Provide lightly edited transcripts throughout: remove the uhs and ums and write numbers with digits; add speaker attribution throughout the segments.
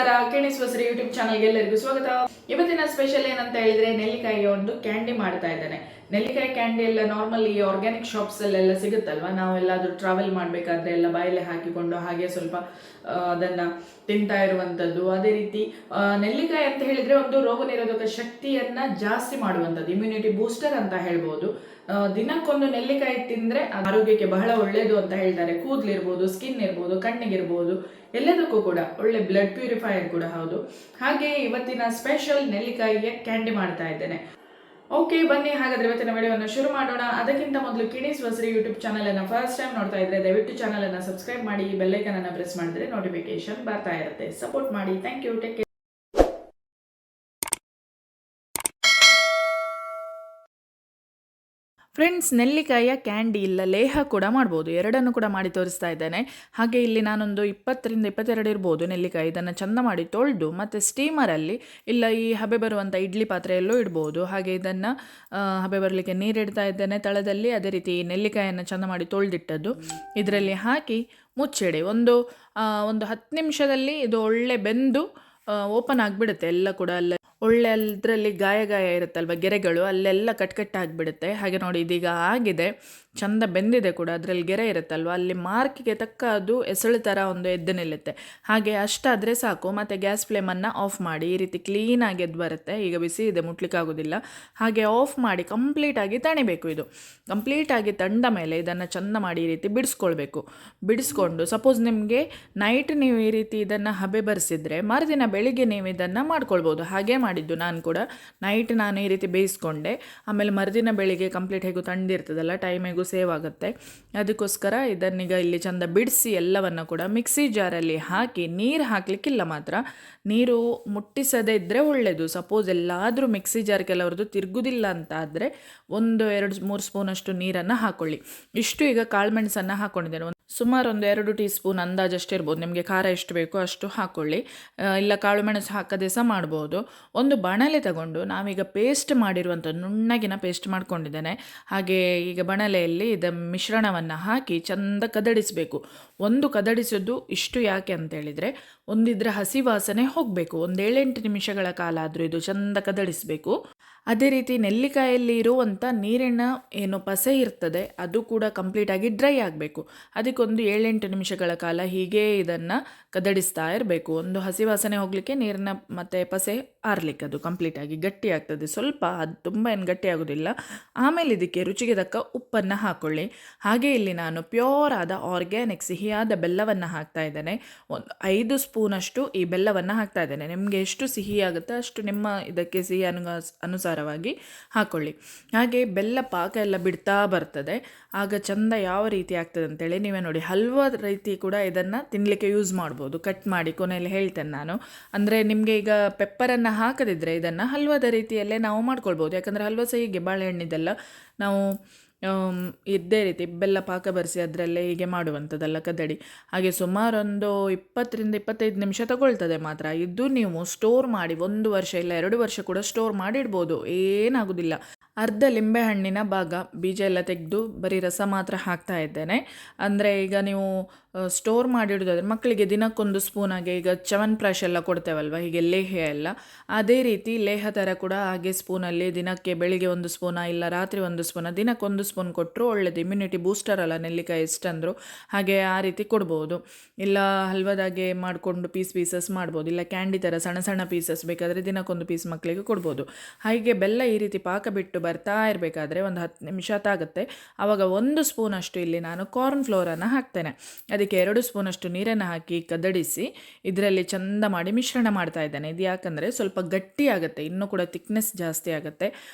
Speaker 1: ನಮಸ್ಕಾರ, ಕೇಣಿಸುವಸರಿ ಯೂಟ್ಯೂಬ್ ಚಾನಲ್ಗೆ ಎಲ್ಲರಿಗೂ ಸ್ವಾಗತ. ಇವತ್ತಿನ ಸ್ಪೆಷಲ್ ಏನಂತ ಹೇಳಿದ್ರೆ ನೆಲ್ಲಿಕಾಯಿಯ ಒಂದು ಕ್ಯಾಂಡಿ ಮಾಡ್ತಾ ಇದ್ದೇನೆ. ನೆಲ್ಲಿಕಾಯಿ ಕ್ಯಾಂಡಿ ಎಲ್ಲ ನಾರ್ಮಲಿ ಆರ್ಗ್ಯಾನಿಕ್ ಶಾಪ್ಸ್ ಅಲ್ಲೆಲ್ಲ ಸಿಗುತ್ತಲ್ವಾ. ನಾವು ಎಲ್ಲಾದ್ರೂ ಟ್ರಾವೆಲ್ ಮಾಡಬೇಕಾದ್ರೆ ಎಲ್ಲ ಬಾಯಲ್ಲೇ ಹಾಕಿಕೊಂಡು ಹಾಗೆ ಸ್ವಲ್ಪ ಅದನ್ನ ತಿಂತಾ ಇರುವಂಥದ್ದು. ಅದೇ ರೀತಿ ನೆಲ್ಲಿಕಾಯಿ ಅಂತ ಹೇಳಿದ್ರೆ ಒಂದು ರೋಗ ನಿರೋಧಕ ಶಕ್ತಿಯನ್ನ ಜಾಸ್ತಿ ಮಾಡುವಂಥದ್ದು, ಇಮ್ಯುನಿಟಿ ಬೂಸ್ಟರ್ ಅಂತ ಹೇಳ್ಬೋದು. ದಿನಕ್ಕೊಂದು ನೆಲ್ಲಿಕಾಯಿ ತಿಂದ್ರೆ ಆರೋಗ್ಯಕ್ಕೆ ಬಹಳ ಒಳ್ಳೇದು ಅಂತ ಹೇಳ್ತಾರೆ. ಕೂದಲಿರ್ಬೋದು, ಸ್ಕಿನ್ ಇರ್ಬೋದು, ಕಣ್ಣಿಗಿರ್ಬೋದು, ಎಲ್ಲದಕ್ಕೂ ಕೂಡ ಒಳ್ಳೆ ಬ್ಲಡ್ ಪ್ಯೂರಿಫೈಯರ್ ಕೂಡ ಹೌದು. ಹಾಗೆ ಇವತ್ತಿನ ಸ್ಪೆಷಲ್ ನೆಲ್ಲಿಕಾಯಿಯ ಕ್ಯಾಂಡಿ ಮಾಡ್ತಾ ಇದ್ದೇನೆ. ಓಕೆ, ಬನ್ನಿ ಹಾಗಾದ್ರೆ ಇವತ್ತಿನ ವಿಡಿಯೋವನ್ನು ಶುರು ಮಾಡೋಣ. ಅದಕ್ಕಿಂತ ಮೊದಲು ಕಿಣಿಸುವಸರಿ ಯೂಟ್ಯೂಬ್ ಚಾನಲ್ ಅನ್ನ ಫಸ್ಟ್ ಟೈಮ್ ನೋಡ್ತಾ ಇದ್ರೆ ದಯವಿಟ್ಟು ಚಾನಲ್ ಅನ್ನ ಸಬ್ಸ್ಕ್ರೈಬ್ ಮಾಡಿ, ಬೆಲ್ ಐಕಾನ್ ಅನ್ನ ಪ್ರೆಸ್ ಮಾಡಿದ್ರೆ ನೋಟಿಫಿಕೇಶನ್ ಬರ್ತಾ ಇರುತ್ತೆ. ಸಪೋರ್ಟ್ ಮಾಡಿ. Thank you. Take care. Friends, ನೆಲ್ಲಿಕಾಯಿಯ ಕ್ಯಾಂಡಿ ಇಲ್ಲ ಲೇಹ ಕೂಡ ಮಾಡ್ಬೋದು, ಎರಡನ್ನು ಕೂಡ ಮಾಡಿ ತೋರಿಸ್ತಾ ಇದ್ದೇನೆ. ಹಾಗೆ ಇಲ್ಲಿ ನಾನೊಂದು 20-22 ಇರ್ಬೋದು ನೆಲ್ಲಿಕಾಯಿ. ಇದನ್ನು ಚಂದ ಮಾಡಿ ತೊಳೆದು ಮತ್ತು ಸ್ಟೀಮರಲ್ಲಿ ಇಲ್ಲ ಈ ಹಬೆ ಬರುವಂಥ ಇಡ್ಲಿ ಪಾತ್ರೆಯಲ್ಲೂ ಇಡ್ಬೋದು. ಹಾಗೆ ಇದನ್ನು ಹಬೆ ಬರಲಿಕ್ಕೆ ನೀರಿಡ್ತಾ ಇದ್ದೇನೆ ತಳದಲ್ಲಿ. ಅದೇ ರೀತಿ ನೆಲ್ಲಿಕಾಯನ್ನು ಚಂದ ಮಾಡಿ ತೊಳೆದಿಟ್ಟದ್ದು ಇದರಲ್ಲಿ ಹಾಕಿ ಮುಚ್ಚಿಡಿ. ಒಂದು 10 ನಿಮಿಷದಲ್ಲಿ ಇದು ಒಳ್ಳೆ ಬೆಂದು ಓಪನ್ ಆಗಿಬಿಡುತ್ತೆ. ಎಲ್ಲ ಕೂಡ ಅಲ್ಲ ಒಳ್ಳೆ ಅದರಲ್ಲಿ ಗಾಯ ಇರುತ್ತಲ್ವ, ಗೆರೆಗಳು ಅಲ್ಲೆಲ್ಲ ಕಟ್ಟಾಗಿಬಿಡುತ್ತೆ. ಹಾಗೆ ನೋಡಿ, ಇದೀಗ ಆಗಿದೆ, ಚಂದ ಬೆಂದಿದೆ ಕೂಡ. ಅದರಲ್ಲಿ ಗೆರೆ ಇರುತ್ತಲ್ವ, ಅಲ್ಲಿ ಮಾರ್ಕಿಗೆ ತಕ್ಕ ಅದು ಎಸಳು ಥರ ಒಂದು ಎದ್ದು ನಿಲ್ಲುತ್ತೆ. ಹಾಗೆ ಅಷ್ಟಾದರೆ ಸಾಕು. ಮತ್ತು ಗ್ಯಾಸ್ ಫ್ಲೇಮನ್ನು ಆಫ್ ಮಾಡಿ. ಈ ರೀತಿ ಕ್ಲೀನಾಗಿ ಎದ್ದು ಬರುತ್ತೆ. ಈಗ ಬಿಸಿ ಇದೆ, ಮುಟ್ಲಿಕ್ಕಾಗೋದಿಲ್ಲ. ಹಾಗೆ ಆಫ್ ಮಾಡಿ ಕಂಪ್ಲೀಟಾಗಿ ತಣಿಬೇಕು. ಇದು ಕಂಪ್ಲೀಟಾಗಿ ತಂಡ ಮೇಲೆ ಇದನ್ನು ಚಂದ ಮಾಡಿ ಈ ರೀತಿ ಬಿಡಿಸ್ಕೊಳ್ಬೇಕು. ಬಿಡಿಸ್ಕೊಂಡು ಸಪೋಸ್ ನಿಮಗೆ ನೈಟ್ ನೀವು ಈ ರೀತಿ ಇದನ್ನು ಹಬೆ ಬರೆಸಿದ್ರೆ ಮರುದಿನ ಬೆಳಿಗ್ಗೆ ನೀವು ಇದನ್ನು ಮಾಡ್ಕೊಳ್ಬೋದು. ಹಾಗೆ ಮಾಡಿದ್ದು ನಾನು ಕೂಡ. ನೈಟ್ ನಾನು ಈ ರೀತಿ ಬೇಯಿಸ್ಕೊಂಡೆ, ಆಮೇಲೆ ಮರುದಿನ ಬೆಳಿಗ್ಗೆ ಕಂಪ್ಲೀಟ್ ಹೇಗೂ ತಂಡಿರ್ತದಲ್ಲ, ಟೈಮ್ ಹೇಗೂ ಸೇವ್ ಆಗುತ್ತೆ. ಅದಕ್ಕೋಸ್ಕರ ಇದನ್ನೀಗ ಇಲ್ಲಿ ಚಂದ ಬಿಡಿಸಿ ಎಲ್ಲವನ್ನು ಕೂಡ ಮಿಕ್ಸಿ ಜಾರಲ್ಲಿ ಹಾಕಿ, ನೀರು ಹಾಕಲಿಕ್ಕಿಲ್ಲ ಮಾತ್ರ, ನೀರು ಮುಟ್ಟಿಸದೇ ಇದ್ದರೆ ಒಳ್ಳೆಯದು. ಸಪೋಸ್ ಎಲ್ಲಾದರೂ ಮಿಕ್ಸಿ ಜಾರ್ ಕೆಲವ್ರದ್ದು ತಿರುಗುದಿಲ್ಲ ಅಂತ ಆದರೆ 1-2-3 ಸ್ಪೂನಷ್ಟು ನೀರನ್ನು ಹಾಕ್ಕೊಳ್ಳಿ. ಇಷ್ಟು ಈಗ ಕಾಳುಮೆಣಸನ್ನು ಹಾಕ್ಕೊಂಡಿದ್ದೇನೆ. ಸುಮಾರು 2 ಟೀ ಸ್ಪೂನ್ ಅಂದಾಜಷ್ಟು ಇರ್ಬೋದು. ನಿಮಗೆ ಖಾರ ಎಷ್ಟು ಬೇಕೋ ಅಷ್ಟು ಹಾಕ್ಕೊಳ್ಳಿ. ಇಲ್ಲ ಕಾಳು ಮೆಣಸು ಹಾಕದೆ ಸಹ ಮಾಡ್ಬೋದು. ಒಂದು ಬಾಣಲೆ ತಗೊಂಡು ನಾವೀಗ ಪೇಸ್ಟ್ ಮಾಡಿರುವಂಥ ನುಣ್ಣಗಿನ ಪೇಸ್ಟ್ ಮಾಡ್ಕೊಂಡಿದ್ದೇನೆ. ಹಾಗೆ ಈಗ ಬಾಣಲೆಯಲ್ಲಿ ಮಿಶ್ರಣವನ್ನು ಹಾಕಿ ಚಂದ ಕದಡಿಸಬೇಕು. ಒಂದು ಕದಡಿಸೋದು ಇಷ್ಟು ಯಾಕೆ ಅಂತೇಳಿದರೆ, ಒಂದಿದ್ರೆ ಹಸಿ ವಾಸನೆ ಹೋಗಬೇಕು. 7-8 ನಿಮಿಷಗಳ ಕಾಲ ಆದರೂ ಇದು ಚಂದ ಕದಡಿಸಬೇಕು. ಅದೇ ರೀತಿ ನೆಲ್ಲಿಕಾಯಲ್ಲಿ ಇರುವಂಥ ನೀರಿನ ಏನು ಪಸೆ ಇರ್ತದೆ ಅದು ಕೂಡ ಕಂಪ್ಲೀಟಾಗಿ ಡ್ರೈ ಆಗಬೇಕು. ಅದಕ್ಕೊಂದು 7-8 ನಿಮಿಷಗಳ ಕಾಲ ಹೀಗೆ ಇದನ್ನು ಕದಡಿಸ್ತಾ ಇರಬೇಕು. ಒಂದು ಹಸಿ ವಾಸನೆ ಹೋಗಲಿಕ್ಕೆ, ನೀರಿನ ಮತ್ತು ಪಸೆ ಆರಲಿಕ್ಕೆ ಅದು ಕಂಪ್ಲೀಟಾಗಿ ಗಟ್ಟಿ ಆಗ್ತದೆ. ಸ್ವಲ್ಪ, ಅದು ತುಂಬ ಏನು ಗಟ್ಟಿ ಆಗೋದಿಲ್ಲ. ಆಮೇಲೆ ಇದಕ್ಕೆ ರುಚಿಗೆ ತಕ್ಕ ಉಪ್ಪನ್ನು ಹಾಕ್ಕೊಳ್ಳಿ. ಹಾಗೆ ಇಲ್ಲಿ ನಾನು ಪ್ಯೂರ್ ಆದ ಆರ್ಗ್ಯಾನಿಕ್ ಸಿಹಿಯಾದ ಬೆಲ್ಲವನ್ನು ಹಾಕ್ತಾ ಇದ್ದೇನೆ. ಒಂದು 5 ಸ್ಪೂನಷ್ಟು ಈ ಬೆಲ್ಲವನ್ನು ಹಾಕ್ತಾ ಇದ್ದೇನೆ. ನಿಮಗೆ ಎಷ್ಟು ಸಿಹಿ ಆಗುತ್ತೆ ಅಷ್ಟು ನಿಮ್ಮ ಇದಕ್ಕೆ ಸಿಹಿ ಅನುಸಾರವಾಗಿ ಹಾಕ್ಕೊಳ್ಳಿ. ಹಾಗೆ ಬೆಲ್ಲ ಪಾಕ ಎಲ್ಲ ಬಿಡ್ತಾ ಬರ್ತದೆ. ಆಗ ಚಂದ ಯಾವ ರೀತಿ ಆಗ್ತದೆ ಅಂತೇಳಿ ನೀವೇ ನೋಡಿ. ಹಲ್ವಾ ರೀತಿ ಕೂಡ ಇದನ್ನು ತಿನ್ನಲಿಕ್ಕೆ ಯೂಸ್ ಮಾಡ್ಬೋದು. ಕಟ್ ಮಾಡಿ ಕೊನೆಯಲ್ಲಿ ಹೇಳ್ತೇನೆ ನಾನು. ಅಂದರೆ ನಿಮಗೆ ಈಗ ಪೆಪ್ಪರನ್ನು ಹಾಕದಿದ್ದರೆ ಇದನ್ನು ಹಲ್ವಾದ ರೀತಿಯಲ್ಲೇ ನಾವು ಮಾಡ್ಕೊಳ್ಬೋದು. ಯಾಕಂದರೆ ಹಲ್ವಾ ಸಹ ಹೀಗೆ ಬಾಳೆಹಣ್ಣಿದೆಲ್ಲ ನಾವು ಇದೇ ರೀತಿ ಬೆಲ್ಲ ಪಾಕ ಬರೆಸಿ ಅದರಲ್ಲೇ ಹೀಗೆ ಮಾಡುವಂಥದ್ದಲ್ಲ, ಕದಡಿ. ಹಾಗೆ ಸುಮಾರೊಂದು 20-25 ನಿಮಿಷ ತಗೊಳ್ತದೆ ಮಾತ್ರ. ಇದು ನೀವು ಸ್ಟೋರ್ ಮಾಡಿ 1 ವರ್ಷ ಇಲ್ಲ 2 ವರ್ಷ ಕೂಡ ಸ್ಟೋರ್ ಮಾಡಿಡ್ಬೋದು, ಏನಾಗೋದಿಲ್ಲ. ಅರ್ಧ ಲಿಂಬೆಹಣ್ಣಿನ ಭಾಗ ಬೀಜ ಎಲ್ಲ ತೆಗೆದು ಬರೀ ರಸ ಮಾತ್ರ ಹಾಕ್ತಾ ಇದ್ದೇನೆ. ಅಂದರೆ ಈಗ ನೀವು ಸ್ಟೋರ್ ಮಾಡಿಡೋದಾದ್ರೆ ಮಕ್ಕಳಿಗೆ ದಿನಕ್ಕೊಂದು ಸ್ಪೂನಾಗೆ, ಈಗ ಚ್ಯವನ್ಪ್ರಾಶ್ ಎಲ್ಲ ಕೊಡ್ತೇವಲ್ವ, ಹೀಗೆ ಲೇಹ ಎಲ್ಲ ಅದೇ ರೀತಿ ಲೇಹ ಥರ ಕೂಡ ಹಾಗೆ ಸ್ಪೂನಲ್ಲಿ ದಿನಕ್ಕೆ ಬೆಳಿಗ್ಗೆ 1 ಸ್ಪೂನ ಇಲ್ಲ ರಾತ್ರಿ 1 ಸ್ಪೂನ, ದಿನಕ್ಕೆ 1 ಸ್ಪೂನ್ ಕೊಟ್ಟರು ಒಳ್ಳೆಯದು. ಇಮ್ಯುನಿಟಿ ಬೂಸ್ಟರ್ ಅಲ್ಲ ನೆಲ್ಲಿಕಾಯಿ ಎಷ್ಟಂದ್ರು. ಹಾಗೆ ಆ ರೀತಿ ಕೊಡ್ಬೋದು. ಇಲ್ಲ ಹಲ್ವದಾಗೆ ಮಾಡಿಕೊಂಡು ಪೀಸಸ್ ಮಾಡ್ಬೋದು. ಇಲ್ಲ ಕ್ಯಾಂಡಿ ಥರ ಸಣ್ಣ ಪೀಸಸ್ ಬೇಕಾದರೆ ದಿನಕ್ಕೊಂದು ಪೀಸ್ ಮಕ್ಕಳಿಗೆ ಕೊಡ್ಬೋದು. ಹಾಗೆ ಬೆಲ್ಲ ಈ ರೀತಿ ಪಾಕ ಬಿಟ್ಟು ಬರ್ತಾ ಇರಬೇಕಾದ್ರೆ ಒಂದು 10 ನಿಮಿಷ ತಾಗುತ್ತೆ. ಆವಾಗ 1 ಸ್ಪೂನಷ್ಟು ಇಲ್ಲಿ ನಾನು ಕಾರ್ನ್ ಫ್ಲೋರನ್ನು ಹಾಕ್ತೇನೆ. ಅದಕ್ಕೆ 2 ಸ್ಪೂನಷ್ಟು ನೀರನ್ನು ಹಾಕಿ ಕದಡಿಸಿ ಇದರಲ್ಲಿ ಚಂದ ಮಾಡಿ ಮಿಶ್ರಣ ಮಾಡ್ತಾ ಇದ್ದೇನೆ. ಇದು ಯಾಕಂದರೆ ಸ್ವಲ್ಪ ಗಟ್ಟಿ ಆಗುತ್ತೆ, ಇನ್ನೂ ಕೂಡ ಥಿಕ್ನೆಸ್ ಜಾಸ್ತಿ ಆಗುತ್ತೆ.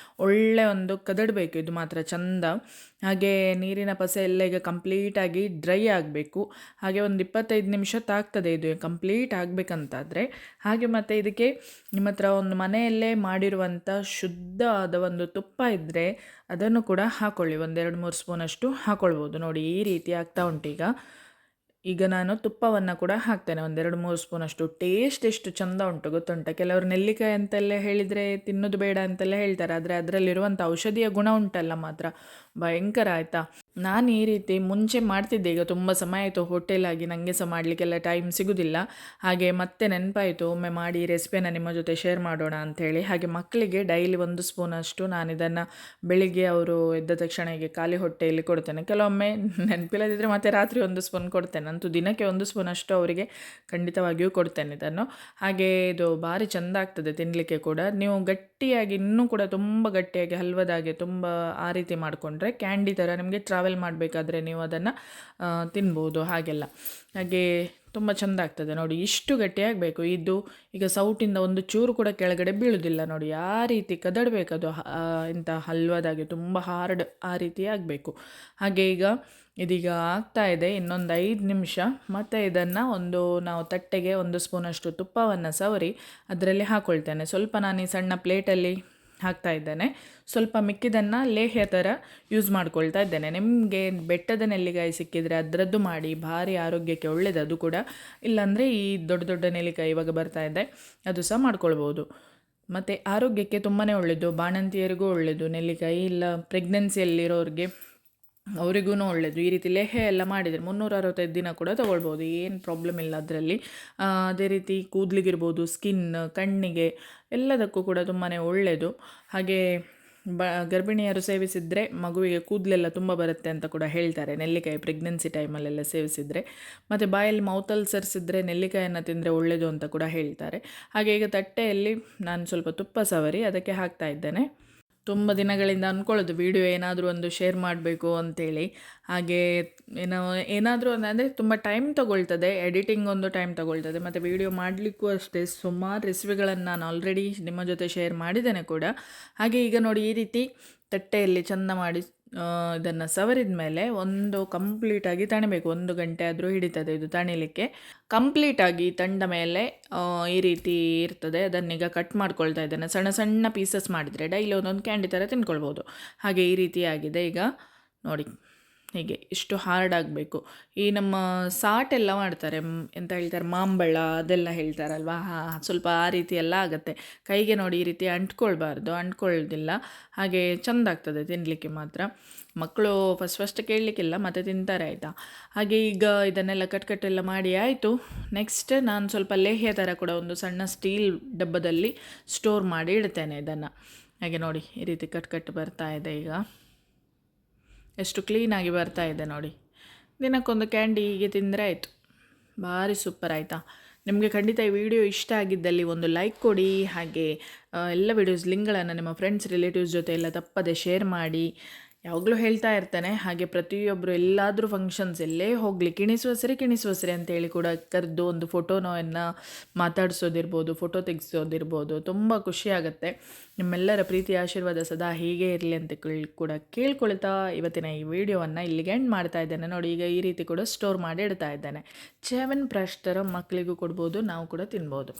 Speaker 1: ಒಳ್ಳೆ ಒಂದು ಕದಡಬೇಕು ಇದು ಮಾತ್ರ ಚಂದ. ಹಾಗೆ ನೀರಿನ ಪಸೆ ಎಲ್ಲ ಈಗ ಕಂಪ್ಲೀಟಾಗಿ ಡ್ರೈ ಆಗಬೇಕು. ಹಾಗೆ ಒಂದು 25 ನಿಮಿಷ ತಾಗ್ತದೆ ಇದು ಕಂಪ್ಲೀಟ್ ಆಗಬೇಕಂತಾದರೆ. ಹಾಗೆ ಮತ್ತು ಇದಕ್ಕೆ ನಿಮ್ಮ ಹತ್ರ ಒಂದು ಮನೆಯಲ್ಲೇ ಮಾಡಿರುವಂಥ ಶುದ್ಧವಾದ ಒಂದು ತುಪ್ಪ ಇದ್ದರೆ ಅದನ್ನು ಕೂಡ ಹಾಕ್ಕೊಳ್ಳಿ. 1-2-3 ಸ್ಪೂನಷ್ಟು ಹಾಕ್ಕೊಳ್ಬೋದು. ನೋಡಿ ಈ ರೀತಿ ಆಗ್ತಾ ಉಂಟು. ಈಗ ನಾನು ತುಪ್ಪವನ್ನು ಕೂಡ ಹಾಕ್ತೇನೆ 1-2-3 ಸ್ಪೂನಷ್ಟು. ಟೇಸ್ಟ್ ಎಷ್ಟು ಚಂದ ಉಂಟು ಗೊತ್ತುಂಟ. ಕೆಲವರು ನೆಲ್ಲಿಕಾಯಿ ಅಂತೆಲ್ಲ ಹೇಳಿದರೆ ತಿನ್ನೋದು ಬೇಡ ಅಂತೆಲ್ಲ ಹೇಳ್ತಾರೆ, ಆದರೆ ಅದರಲ್ಲಿರುವಂಥ ಔಷಧಿಯ ಗುಣ ಉಂಟಲ್ಲ ಮಾತ್ರ ಭಯಂಕರ ಆಯಿತಾ. ನಾನು ಈ ರೀತಿ ಮುಂಚೆ ಮಾಡ್ತಿದ್ದೆ, ಈಗ ತುಂಬ ಸಮಯ ಆಯಿತು ಹೋಟೆಲಾಗಿ, ನನಗೆ ಸಹ ಮಾಡಲಿಕ್ಕೆಲ್ಲ ಟೈಮ್ ಸಿಗೋದಿಲ್ಲ. ಹಾಗೆ ಮತ್ತೆ ನೆನಪಾಯಿತು ಒಮ್ಮೆ ಮಾಡಿ ರೆಸಿಪಿಯನ್ನು ನಿಮ್ಮ ಜೊತೆ ಶೇರ್ ಮಾಡೋಣ ಅಂಥೇಳಿ. ಹಾಗೆ ಮಕ್ಕಳಿಗೆ ಡೈಲಿ 1 ಸ್ಪೂನಷ್ಟು ನಾನು ಇದನ್ನು ಬೆಳಿಗ್ಗೆ ಅವರು ಎದ್ದ ತಕ್ಷಣ ಹೀಗೆ ಖಾಲಿ ಹೊಟ್ಟೆಯಲ್ಲಿ ಕೊಡ್ತೇನೆ. ಕೆಲವೊಮ್ಮೆ ನೆನಪಿಲ್ಲದಿದ್ದರೆ ಮತ್ತೆ ರಾತ್ರಿ 1 ಸ್ಪೂನ್ ಕೊಡ್ತೇನೆ. ಅಂತೂ ದಿನಕ್ಕೆ 1 ಸ್ಪೂನಷ್ಟು ಅವರಿಗೆ ಖಂಡಿತವಾಗಿಯೂ ಕೊಡ್ತೇನೆ ಇದನ್ನು. ಹಾಗೆ ಇದು ಭಾರಿ ಚೆಂದ ಆಗ್ತದೆ ತಿನ್ನಲಿಕ್ಕೆ ಕೂಡ. ನೀವು ಗಟ್ಟಿಯಾಗಿ ಇನ್ನೂ ಕೂಡ ತುಂಬ ಗಟ್ಟಿಯಾಗಿ ಹಲ್ವದಾಗೆ ತುಂಬ ಆ ರೀತಿ ಮಾಡಿಕೊಂಡ್ರೆ ಕ್ಯಾಂಡಿ ಥರ ನಿಮಗೆ ಟ್ರಾವೆಲ್ ಮಾಡಬೇಕಾದ್ರೆ ನೀವು ಅದನ್ನು ತಿನ್ಬೋದು ಹಾಗೆಲ್ಲ. ಹಾಗೆ ತುಂಬ ಚೆಂದ ಆಗ್ತದೆ ನೋಡಿ. ಇಷ್ಟು ಗಟ್ಟಿಯಾಗಬೇಕು ಇದು. ಈಗ ಸೌಟಿಂದ ಒಂದು ಚೂರು ಕೂಡ ಕೆಳಗಡೆ ಬೀಳುವುದಿಲ್ಲ ನೋಡಿ. ಆ ರೀತಿ ಕದಡಬೇಕದು, ಇಂಥ ಹಲ್ವದಾಗೆ ತುಂಬ ಹಾರ್ಡ್ ಆ ರೀತಿ ಆಗಬೇಕು. ಹಾಗೆ ಈಗ ಇದೀಗ ಆಗ್ತಾ ಇದೆ, ಇನ್ನೊಂದು 5 ನಿಮಿಷ. ಮತ್ತು ಇದನ್ನು ನಾವು ತಟ್ಟೆಗೆ 1 ಸ್ಪೂನಷ್ಟು ತುಪ್ಪವನ್ನು ಸವರಿ ಅದರಲ್ಲಿ ಹಾಕ್ಕೊಳ್ತೇನೆ. ಸ್ವಲ್ಪ ನಾನು ಈ ಸಣ್ಣ ಪ್ಲೇಟಲ್ಲಿ ಹಾಕ್ತಾ ಇದ್ದೇನೆ. ಸ್ವಲ್ಪ ಮಿಕ್ಕಿದ್ದನ್ನು ಲೇಹ್ಯ ಥರ ಯೂಸ್ ಮಾಡ್ಕೊಳ್ತಾ ಇದ್ದೇನೆ. ನಿಮಗೆ ಬೆಟ್ಟದ ನೆಲ್ಲಿಕಾಯಿ ಸಿಕ್ಕಿದರೆ ಅದರದ್ದು ಮಾಡಿ, ಭಾರಿ ಆರೋಗ್ಯಕ್ಕೆ ಒಳ್ಳೆಯದು ಅದು ಕೂಡ. ಇಲ್ಲಾಂದರೆ ಈ ದೊಡ್ಡ ದೊಡ್ಡ ನೆಲ್ಲಿಕಾಯಿ ಇವಾಗ ಬರ್ತಾ ಇದೆ, ಅದು ಸಹ ಮಾಡ್ಕೊಳ್ಬೋದು. ಮತ್ತು ಆರೋಗ್ಯಕ್ಕೆ ತುಂಬಾ ಒಳ್ಳೆಯದು, ಬಾಣಂತಿಯರಿಗೂ ಒಳ್ಳೆಯದು ನೆಲ್ಲಿಕಾಯಿ. ಇಲ್ಲ ಪ್ರೆಗ್ನೆನ್ಸಿಯಲ್ಲಿರೋರಿಗೆ ಅವರಿಗೂ ಒಳ್ಳೆಯದು. ಈ ರೀತಿ ಲೇಹ್ಯ ಎಲ್ಲ ಮಾಡಿದರೆ 365 ದಿನ ಕೂಡ ತೊಗೊಳ್ಬೋದು, ಏನು ಪ್ರಾಬ್ಲಮ್ ಇಲ್ಲ ಅದರಲ್ಲಿ. ಅದೇ ರೀತಿ ಕೂದಲಿಗಿರ್ಬೋದು, ಸ್ಕಿನ್, ಕಣ್ಣಿಗೆ ಎಲ್ಲದಕ್ಕೂ ಕೂಡ ತುಂಬಾ ಒಳ್ಳೆಯದು. ಹಾಗೆ ಗರ್ಭಿಣಿಯರು ಸೇವಿಸಿದರೆ ಮಗುವಿಗೆ ಕೂದಲೆಲ್ಲ ತುಂಬ ಬರುತ್ತೆ ಅಂತ ಕೂಡ ಹೇಳ್ತಾರೆ, ನೆಲ್ಲಿಕಾಯಿ ಪ್ರೆಗ್ನೆನ್ಸಿ ಟೈಮಲ್ಲೆಲ್ಲ ಸೇವಿಸಿದರೆ. ಮತ್ತು ಬಾಯಲ್ಲಿ ಮೌತಲ್ಲಿ ಸರಿಸಿದ್ರೆ ನೆಲ್ಲಿಕಾಯನ್ನು ತಿಂದರೆ ಒಳ್ಳೆಯದು ಅಂತ ಕೂಡ ಹೇಳ್ತಾರೆ. ಹಾಗೆ ಈಗ ತಟ್ಟೆಯಲ್ಲಿ ನಾನು ಸ್ವಲ್ಪ ತುಪ್ಪ ಸವರಿ ಅದಕ್ಕೆ ಹಾಕ್ತಾ ಇದ್ದೇನೆ. ತುಂಬ ದಿನಗಳಿಂದ ಅಂದ್ಕೊಳ್ಳೋದು ವಿಡಿಯೋ ಏನಾದರೂ ಒಂದು ಶೇರ್ ಮಾಡಬೇಕು ಅಂಥೇಳಿ. ಹಾಗೆ ಏನಾದರೂ ಅಂದರೆ ತುಂಬ ಟೈಮ್ ತೊಗೊಳ್ತದೆ, ಎಡಿಟಿಂಗ್ ಒಂದು ಟೈಮ್ ತೊಗೊಳ್ತದೆ, ಮತ್ತು ವಿಡಿಯೋ ಮಾಡಲಿಕ್ಕೂ ಅಷ್ಟೇ. ಸುಮಾರು ರೆಸಿಪಿಗಳನ್ನು ನಾನು ಆಲ್ರೆಡಿ ನಿಮ್ಮ ಜೊತೆ ಶೇರ್ ಮಾಡಿದ್ದೇನೆ ಕೂಡ. ಹಾಗೆ ಈಗ ನೋಡಿ ಈ ರೀತಿ ತಟ್ಟೆಯಲ್ಲಿ ಚೆಂದ ಮಾಡಿ ಇದನ್ನು ಸವರಿದ ಮೇಲೆ ಒಂದು ಕಂಪ್ಲೀಟಾಗಿ ತಣಿಬೇಕು. 1 ಗಂಟೆ ಆದರೂ ಹಿಡಿತದೆ ಇದು ತಣಿಲಿಕ್ಕೆ. ಕಂಪ್ಲೀಟಾಗಿ ತಂಡ ಮೇಲೆ ಈ ರೀತಿ ಇರ್ತದೆ. ಅದನ್ನೀಗ ಕಟ್ ಮಾಡ್ಕೊಳ್ತಾ ಇದ್ದೇನೆ. ಸಣ್ಣ ಸಣ್ಣ ಪೀಸಸ್ ಮಾಡಿದರೆ ಡೈಲಿ ಒಂದೊಂದು ಕ್ಯಾಂಡಿ ಥರ ತಿನ್ಕೊಳ್ಬೋದು. ಹಾಗೆ ಈ ರೀತಿ ಆಗಿದೆ ಈಗ ನೋಡಿ. ಹೀಗೆ ಇಷ್ಟು ಹಾರ್ಡ್ ಆಗಬೇಕು. ಈ ನಮ್ಮ ಸಾಟೆಲ್ಲ ಮಾಡ್ತಾರೆ, ಎಂತ ಹೇಳ್ತಾರೆ, ಮಾಂಬಳ ಅದೆಲ್ಲ ಹೇಳ್ತಾರಲ್ವ, ಸ್ವಲ್ಪ ಆ ರೀತಿ ಎಲ್ಲ ಆಗುತ್ತೆ. ಕೈಗೆ ನೋಡಿ ಈ ರೀತಿ ಅಂಟ್ಕೊಳ್ಬಾರ್ದು, ಅಂಟ್ಕೊಳ್ಳೋದಿಲ್ಲ. ಹಾಗೆ ಚೆಂದ ಆಗ್ತದೆ ತಿನ್ನಲಿಕ್ಕೆ ಮಾತ್ರ. ಮಕ್ಕಳು ಫಸ್ಟ್ ಕೇಳಲಿಕ್ಕಿಲ್ಲ, ಮತ್ತು ತಿಂತಾರೆ ಆಯಿತಾ. ಹಾಗೆ ಈಗ ಇದನ್ನೆಲ್ಲ ಕಟ್ಟೆಲ್ಲ ಮಾಡಿ ಆಯಿತು. ನೆಕ್ಸ್ಟ್ ನಾನು ಸ್ವಲ್ಪ ಲೇಹ್ಯ ಥರ ಕೂಡ ಒಂದು ಸಣ್ಣ ಸ್ಟೀಲ್ ಡಬ್ಬದಲ್ಲಿ ಸ್ಟೋರ್ ಮಾಡಿ ಇಡ್ತೇನೆ ಇದನ್ನು. ಹಾಗೆ ನೋಡಿ ಈ ರೀತಿ ಕಟ್ಟು ಬರ್ತಾ ಇದೆ. ಈಗ ಎಷ್ಟು ಕ್ಲೀನಾಗಿ ಬರ್ತಾ ಇದೆ ನೋಡಿ. ದಿನಕ್ಕೊಂದು ಕ್ಯಾಂಡಿ ಹೀಗೆ ತಿಂದರೆ ಆಯಿತು, ಭಾರಿ ಸೂಪರ್ ಆಯಿತಾ. ನಿಮಗೆ ಖಂಡಿತ ಈ ವಿಡಿಯೋ ಇಷ್ಟ ಆಗಿದ್ದಲ್ಲಿ ಒಂದು ಲೈಕ್ ಕೊಡಿ. ಹಾಗೆ ಎಲ್ಲ ವಿಡಿಯೋಸ್ ಲಿಂಕ್ಗಳನ್ನು ನಿಮ್ಮ ಫ್ರೆಂಡ್ಸ್ ರಿಲೇಟಿವ್ಸ್ ಜೊತೆ ಎಲ್ಲ ತಪ್ಪದೆ ಶೇರ್ ಮಾಡಿ. ಯಾವಾಗಲೂ ಹೇಳ್ತಾ ಇರ್ತಾನೆ. ಹಾಗೆ ಪ್ರತಿಯೊಬ್ಬರು ಎಲ್ಲಾದರೂ ಫಂಕ್ಷನ್ಸ್ ಎಲ್ಲೇ ಹೋಗಲಿ ಕಿಣಿಸುವ ಸರಿ ಅಂತೇಳಿ ಕೂಡ ಕರೆದು ಒಂದು ಫೋಟೋನವನ್ನು ಮಾತಾಡಿಸೋದಿರ್ಬೋದು, ಫೋಟೋ ತೆಗೆಸೋದಿರ್ಬೋದು, ತುಂಬ ಖುಷಿಯಾಗುತ್ತೆ. ನಿಮ್ಮೆಲ್ಲರ ಪ್ರೀತಿ ಆಶೀರ್ವಾದ ಸದಾ ಹೀಗೆ ಇರಲಿ ಅಂತ ಕೂಡ ಕೇಳ್ಕೊಳ್ತಾ ಇವತ್ತಿನ ಈ ವಿಡಿಯೋವನ್ನು ಇಲ್ಲಿಗೆ ಎಂಡ್ ಮಾಡ್ತಾ ಇದ್ದೇನೆ. ನೋಡಿ ಈಗ ಈ ರೀತಿ ಕೂಡ ಸ್ಟೋರ್ ಮಾಡಿ ಇಡ್ತಾ ಇದ್ದೇನೆ. ಚ್ಯವನ್ ಬ್ರಷ್ ಥರ ಮಕ್ಕಳಿಗೂ ಕೊಡ್ಬೋದು, ನಾವು ಕೂಡ ತಿನ್ಬೋದು.